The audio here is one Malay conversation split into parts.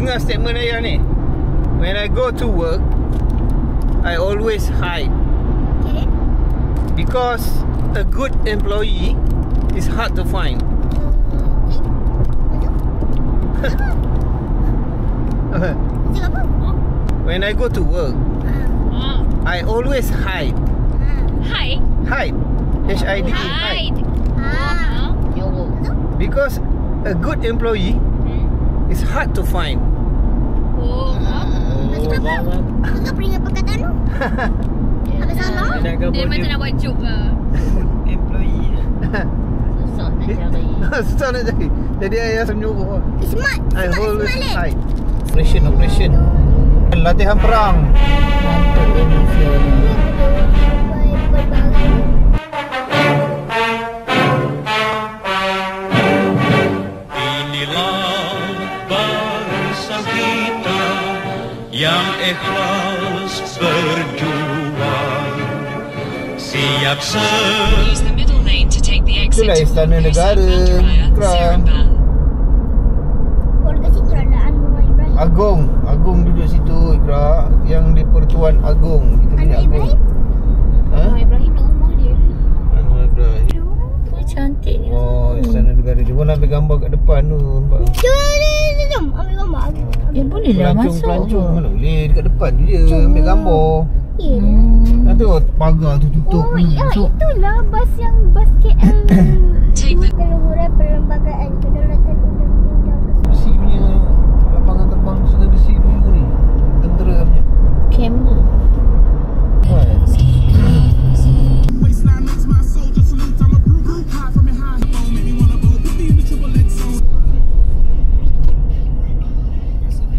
dengar statement ayah ni. When I go to work, I always hide. Okay. Because a good employee is hard to find. Cakap apa? When I go to work, I always hide. Hide. Hide. H-I-D-E. Hide. Because a good employee is hard to find. Kakak peringat perkataan tu? Apa salah? Dia macam nak buat joke lah. Employee susah nak cari. Susah nak cari. Jadi ayah menyuruh. Smart. I always Smart. hide. Operation. Latihan perang. Yang ikhlas berjuang, siap Use the middle lane to take the exit Itulah to Istana Negara, Ikram. Oh, dekat situ ada Anwar Ibrahim. Agung duduk situ, Ikra. Yang di Pertuan Agong. Kita punya Anwar Agong. Ibrahim? Ha? Ibrahim nak rumah dia. Anwar Ibrahim. Tu cantik ni. Oh, Istana Negara. Dia pun ambil gambar kat depan tu. Nampak? Jom, ambil gambar. Boleh lah masuk. Pelancong mana boleh. Dekat depan tu je. Ambil gambar. Ya. Kan tu pagar tu tutup. Oh, ya, Masuk. itulah bas yang bas KL. Take the Keluhuran Perlembagaan Kedaulatan Undang-Undang. Besi punya lapangan terbang sungai besi punya ni. Tentera punya. Kamera.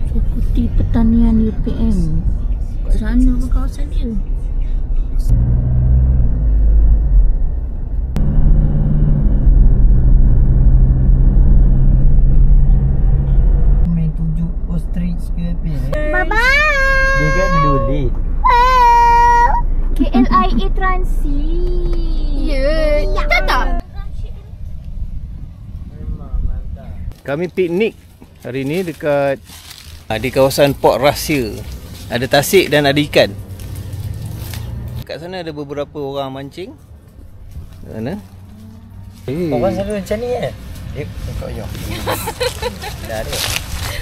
Deputi Pertanian UPM. Kat sana pun kawasan dia. Main tujuk ostrich ke apa ni? Bye-bye. Dia kan dua lead. KLIA Transit. Ya. Tak. Kami piknik hari ni dekat di kawasan Port Rahsia. Ada tasik dan ada ikan. Kat sana ada beberapa orang mancing. Mana? Orang selalu macam ni kan? Dia kau yo. Dah ada.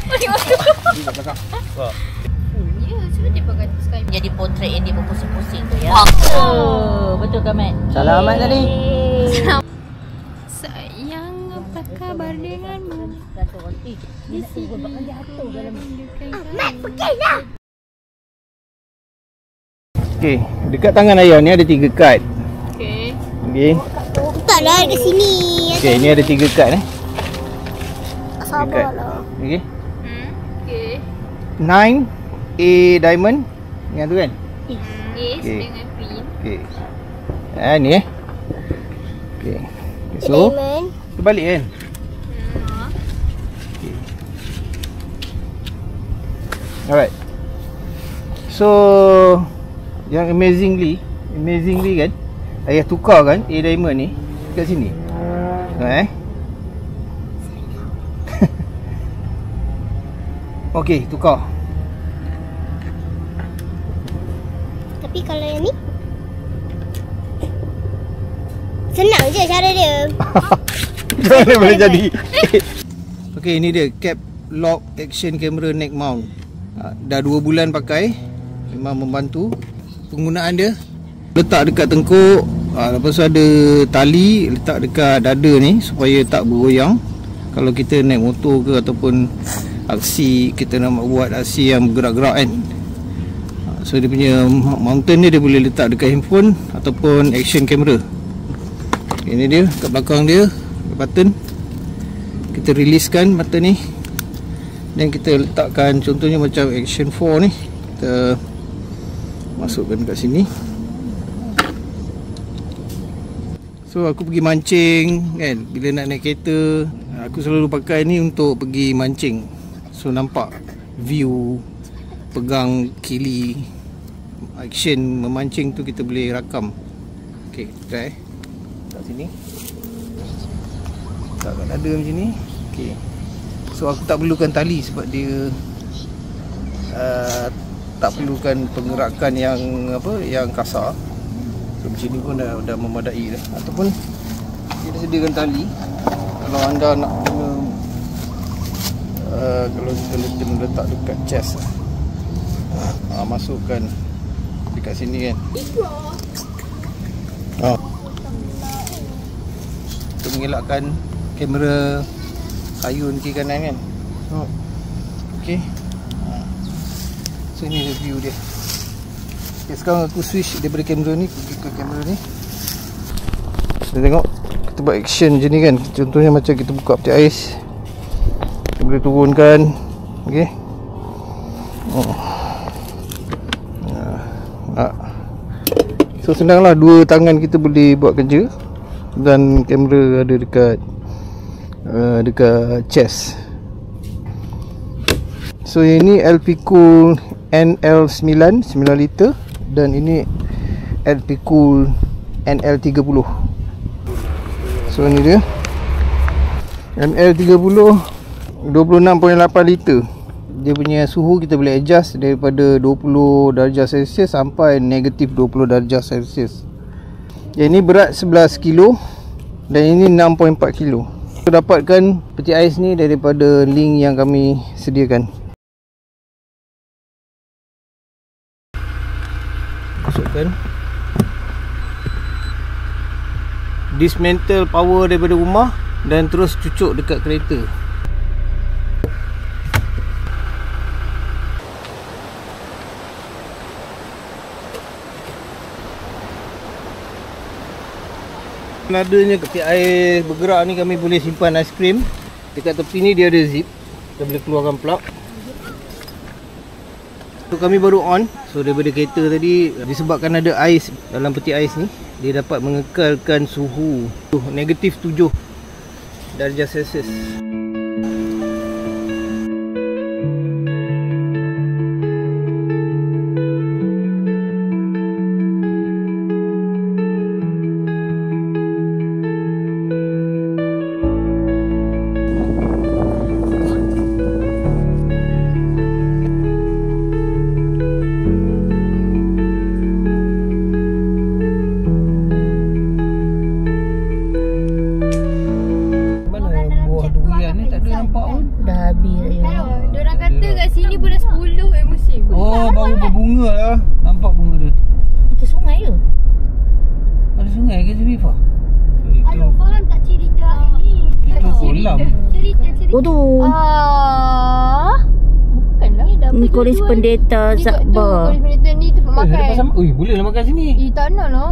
Di belakang. Ya, sebab dia pakai sky. Jadi potret yang dia berpusing-pusing tu ya. Betul ke Mat? Salam Mat tadi. Sayang, apa kabar denganmu? Dia sibuk bakal dia atur dalam Mat, pergilah. Okey, dekat tangan ayah ni ada 3 kad. Okay. Okey. Taklah dekat sini. Okey, ni ada 3 kad Sabarlah. Okey. Okay. 9 A diamond. Ingat tu kan? Yes, Okay. dengan pin. Okey. Ni Okey. So, Diamond. terbalik kan? Alright. So, yang amazingly kan, ayah tukar kan A diamond ni kat sini. Okey, tukar. Tapi kalau yang ni senang je cara dia. Macam mana boleh jadi? Okey, ini dia cap lock action camera neck mount. Dah 2 bulan pakai. Memang membantu. Penggunaan dia letak dekat tengkuk, lepas tu ada tali letak dekat dada ni supaya tak bergoyang. Kalau kita naik motor ke ataupun aksi, kita nak buat aksi yang bergerak-gerak kan. So dia punya mountain dia boleh letak dekat handphone ataupun action camera. Ini dia kat belakang dia button. Kita releasekan button ni dan kita letakkan, contohnya macam action 4 ni, kita masukkan kat sini. So aku pergi mancing kan, bila nak naik kereta aku selalu pakai ni untuk pergi mancing. So nampak view, pegang kili, action memancing tu kita boleh rakam. Okay, try kat sini, letak kat dada macam ni. Okay, so aku tak perlukan tali sebab dia tak perlukan penggerakan yang yang kasar. So macam ni pun dah memadai dah. Ataupun kita sediakan tali kalau anda nak guna, kalau kita letak dekat chest, masukkan dekat sini kan. Untuk mengelakkan kamera kayun kiri kanan kan. Okay. So ini review dia. Okay, sekarang aku switch daripada kamera ni pergi ke kamera ni. Kita tengok, kita buat action je ni kan. Contohnya macam kita buka peti ais, kita boleh turunkan. Okay. So senang lah, dua tangan kita boleh buat kerja. Dan kamera ada dekat chest. So ini LP Cool NL9 9 liter dan ini LP Cool NL30. So ni dia NL30 26.8 liter. Dia punya suhu kita boleh adjust daripada 20 darjah Celsius sampai negatif 20 darjah Celsius. Yang ini berat 11 kilo dan ini 6.4 kilo. Kita dapatkan peti ais ni daripada link yang kami sediakan. Masukkan, dismantle power daripada rumah dan terus cucuk dekat kereta. Adanya peti ais bergerak ni, kami boleh simpan aiskrim. Dekat tepi ni dia ada zip, kita boleh keluarkan plug. So kami baru on. So daripada kereta tadi, disebabkan ada ais dalam peti ais ni, dia dapat mengekalkan suhu negatif 7 darjah Celsius. Berbunga lah. Nampak bunga dia. Itu sungai ke? Ada sungai ke sini, Fah? Aduh, faham tak cerita ni? Itu kolam. Cerita. Oh tu. Bukanlah. Ni Kolej Pendeta Zakbar. Kolej Pendeta ni tempat makan. Ui, boleh lah makan sini. Tak nak lah.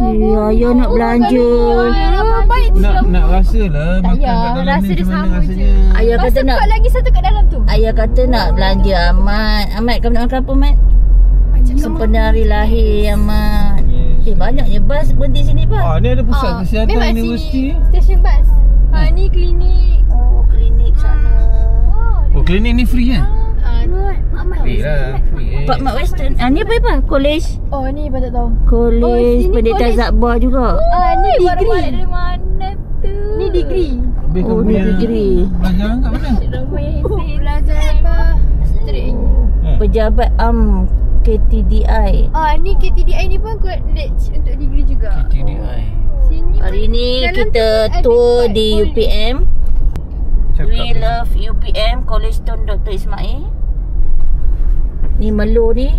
Ayah nak belanja. Baik tu. Nak rasa lah makan kat dalam rasa ni dia macam mana sama rasanya. je. Ayah kata nak, lagi satu kat dalam tu. ayah kata nak belanja Ahmad. Ahmad, kamu nak makan apa, Mat? Sempena hari lahir Ahmad. Yes. Banyaknya bas berhenti sini, Pak. Ni ada pusat kesihatan memang universiti. sini stesen bas. Ni klinik. Oh, klinik sana. Oh, klinik ni free kan? Free lah. Free Pak Mat Western. Ni apa? Kolej. Oh, ni apa tak tahu. Kolej sini Pendeta kolej. Zakbar juga. Ni degree. Dari mana tu? Ni degree. Oh, ni degree. Belajar kat mana? Ramai yang belajar apa? Straight. Pejabat KTDI. Ni KTDI ni pun college untuk degree juga. TDI. Sini Hari ni dalam kita tu tour ada di college. UPM. We Cakap. love UPM, College Tun Dr. Ismail. Ni Melo ni.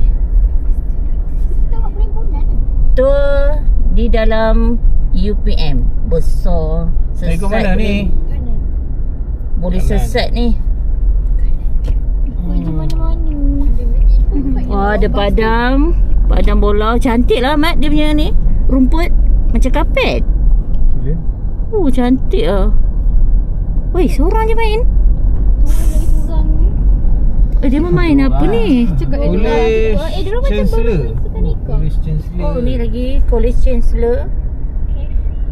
Tengok perhimpunan. Tour di dalam UPM. Besar. Saya ikut mana ni? Boleh Kanan. sesat ni. Di mana-mana. Wah, ada padang bola. Cantik lah, Mat, dia punya ni. Rumput macam kapet. Boleh. Cantik lah. Weh, seorang je main. Dia main apa ni? Kolej dia macam Chancellor. suka nikah. Kolej Chancellor. Oh, ni lagi College Chancellor.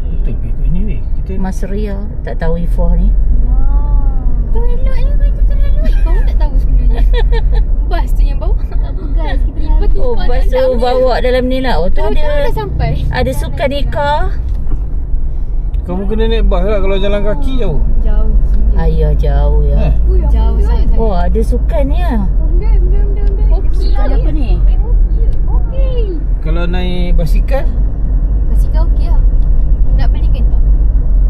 Betul ke kat ni weh? Kita Mas Ria. Tak tahu Ifah ni. Kau elok je kereta terlalu. Kau tak tahu sebenarnya. Bas tu yang bawa. Tak apa guys, kita lipat tu. Oh, bas tu bawa dalam ni lah. Oh, tu Dah ada sampai. ada sukan nikah. kamu kena naik bas lah kalau jalan kaki jauh. Jauh. Ayah jauh ya. Jauh sangat-sangat. Oh, ada sukan ni lah. Benda. Okey Basikal apa ni? Okey. Kalau naik basikal, Basikal okey lah. Nak belikan tak?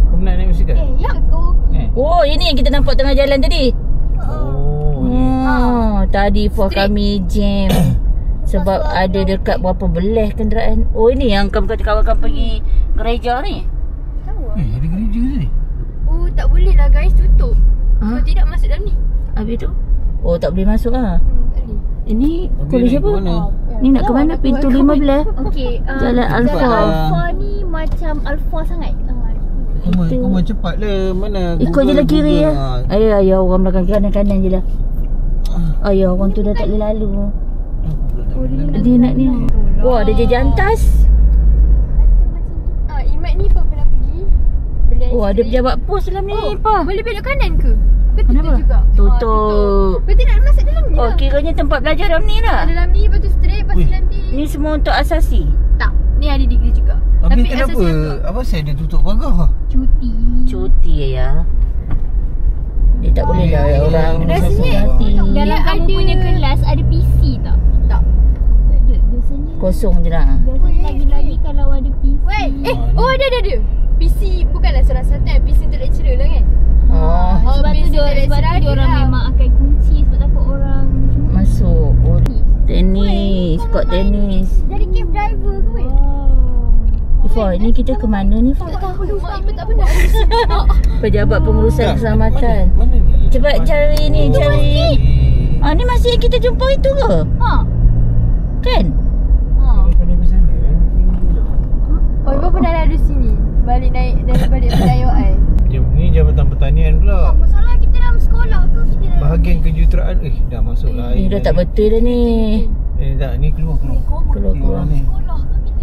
kau nak naik basikal? Ya kau. Oh, ini yang kita nampak tengah jalan tadi. Oh, Tadi for kami jam sebab ada dekat berapa belah kenderaan. Oh, ini yang kamu kata kawan kamu pergi gereja ni. Tahu lah. ada gereja ni. Oh, tak boleh lah guys, tutup. Kau tidak masuk dalam ni. Habis tu? Oh, tak boleh masuk ah. Tak boleh. Ini kulit siapa? Mana? Ni nak ke mana? Pintu 15. Okey, Jalan Alfa. Alfa ni macam Alfa sangat. Kau main cepat lah. Mana? Ikut je lah kiri ya. Ayah orang belakang kanan-kanan je lah. Ayah orang tu dah tak boleh lalu. Dia nak ni. Wah, ada je jantas. Imat ni apa pernah pergi? Beli Oh, ada pejabat pos dalam ni apa? Boleh belok kanan ke? Ke tutup Kenapa? juga? Tutup. Berarti nak masuk dalam ni Oh, lah. kiranya tempat belajar dalam ni lah. Dalam ni lepas tu straight. Lepas tu nanti Ni semua untuk asasi. tak. Ni ada degree juga. Tapi kenapa? asasnya apa? Apa saya dia tutup pagar? Cuti. Cuti ya. Dia tak boleh lah orang Rasanya hati. dalam kamu punya kelas ada PC tak? Tak. Tak ada. Biasanya Kosong je lah. Biasanya lagi-lagi kalau ada PC. Wait. Oh ada. PC bukanlah salah satu PC untuk lecturer lah kan? Oh, Sebab tu dia orang memang akan kunci sebab takut orang masuk. Oh, tenis, court tenis. jadi cab driver ke weh? Ifah, ni kita ke mana ni? Tak tahu. Mak Ibu tak pernah. Pejabat pengurusan keselamatan. Mana ni? Cepat cari ni, cari. Ni masih yang kita jumpa itu ke? Kan? Oh, Ibu pernah lalu sini. Balik naik balik IOI. Ni Jabatan Pertanian pula. Masalah kita dalam sekolah tu kita dah Bahagian kejuruteraan. Dah masuk lah. Ni dah tak betul dah ni. Tak, ni keluar. Keluar. Ni.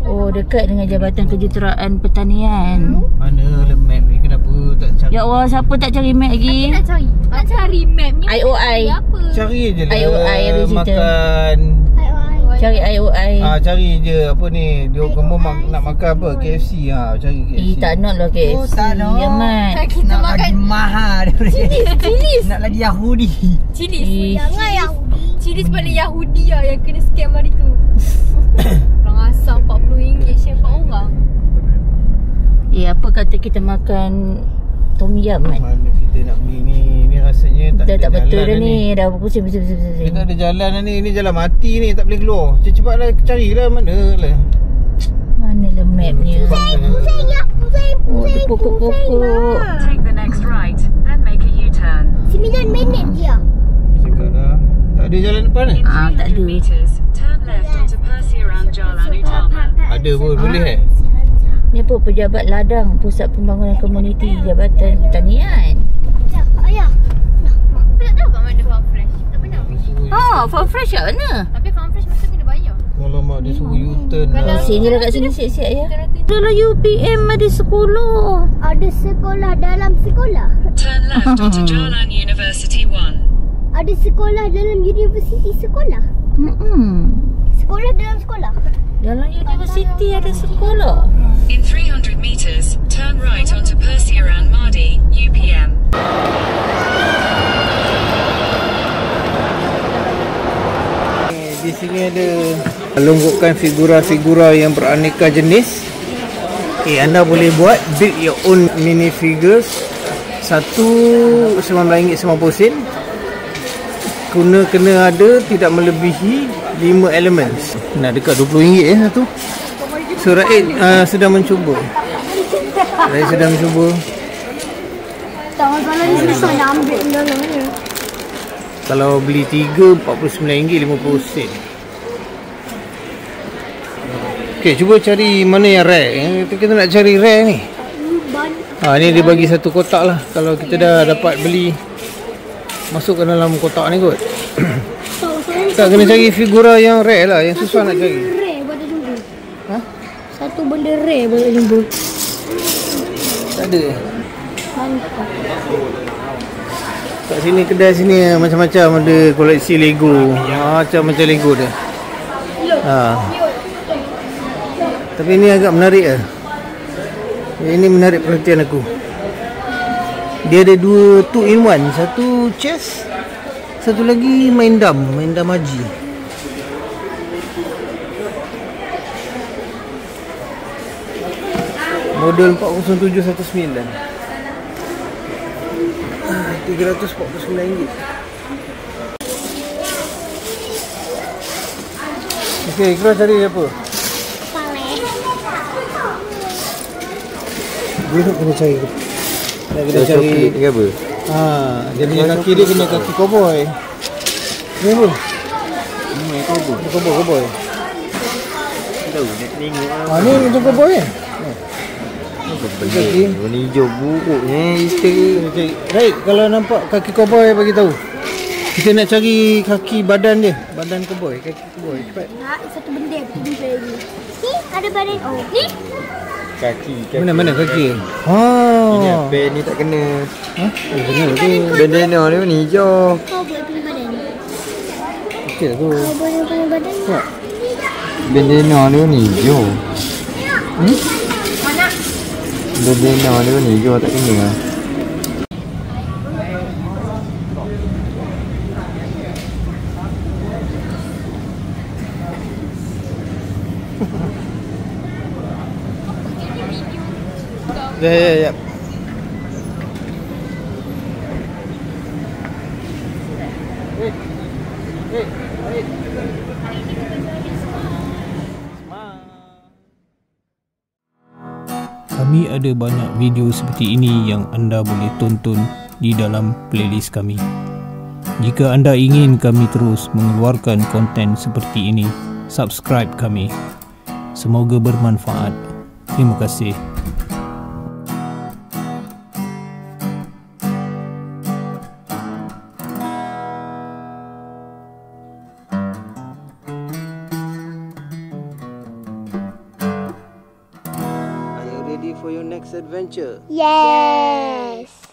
Oh, dekat dengan Jabatan Kejuruteraan Pertanian. Mana lah map ni? Kenapa tak cari? Ya Allah, siapa tak cari map lagi? nak cari. Nak cari map ni. IOI. Apa? Cari je lah. IOI ada cerita. Makan. Cari IOI. Cari je apa ni. Dia kamu nak makan apa? KFC. Cari KFC. Tak nak lah KFC. Oh, tak nak. Yaman. Kita Nak makan lagi mahal daripada Chilis. nak lagi Yahudi. Chilis. Jangan Yahudi. Chilis pada Yahudi lah yang kena scam hari tu. Orang asam RM40 share 4 orang. Apa kata kita makan tom yum kan? Mana kita nak beli ni? Ni rasanya tak Dah ada tak betul jalan dah ni. ni. Dah pusing. Dia tak ada jalan dah ni. Ni jalan mati ni. Tak boleh keluar. Cepat-cepatlah carilah mana lah. Mana lah mapnya? Oh, ada pokok-pokok. Take the next right, then make a U-turn. 9 minit je. Cakap dah. Tak ada jalan depan ni? In tak 300 ada. meters, turn left onto Persiaran Jalan Utama. Ada pun. Boleh Ni apa? Pejabat ladang Pusat Pembangunan Komuniti Jabatan Pertanian. Ayah. Tak tahu kat mana Farm Fresh. Tak pernah. Farm fresh kat mana? Tapi Farm Fresh masa kena bayar. Kalau mak dia suruh U-turn Kalau- lah. Sini lah kat sini siap-siap ya. Dalam UPM ada sekolah. Ada sekolah dalam sekolah. Turn left onto Jalan University 1. Ada sekolah dalam universiti sekolah. Sekolah dalam sekolah. Dalam universiti ada sekolah. In 300 meters, turn right onto Persiaran Mardi, UPM. Di sini ada longgokan figura-figura yang beraneka jenis. Anda boleh buat build your own mini figures. Satu RM9.90. Kena ada tidak melebihi 5 elements. Nak dekat RM20 satu. So Raid sedang mencuba. Tak masalah ni susah nak ambil dalam ni. Kalau beli 3 RM49.50. Okey, cuba cari mana yang rare. Kita nak cari rare ni. Ni dia bagi satu kotak lah. Kalau kita dah dapat beli, masukkan dalam kotak ni kot. Tak, kena cari figura yang rare lah. Yang susah nak cari. Rare pada jumpa. Satu benda rare boleh jumpa. Tak ada. Kat sini, kedai sini macam-macam ada koleksi Lego. Macam-macam Lego dia. Tapi ini agak menarik lah. Ini menarik perhatian aku. Dia ada 2 2-in-1. Satu chess, satu lagi main dam haji. Model 40719. RM349. Okey, Ikra cari apa? Dia kena cari. Nak kena cari ke apa? dia punya kaki dia kena kaki cowboy. Ni apa? Ini cowboy. Cowboy. Tahu nak tengok Ni macam cowboy kan? benda warna hijau buruknya kita. Right, kalau nampak kaki cowboy bagi tahu. Kita nak cari kaki badan dia, badan cowboy, kaki cowboy. Cepat. Satu benda lagi. Ni ada badan. Ni Kaki. Mana kaki? Ini apa ni tak kena. Kena tu. Bandana ni warna hijau. cowboy punya badan. Okey tu. Cowboy punya badan. Bandana ni warna hijau. Mana? Bandana ni warna hijau tak kena. Ya. Kami ada banyak video seperti ini yang anda boleh tonton di dalam playlist kami. Jika anda ingin kami terus mengeluarkan konten seperti ini, subscribe kami. Semoga bermanfaat. Terima kasih. Are you ready for your next adventure? Yes.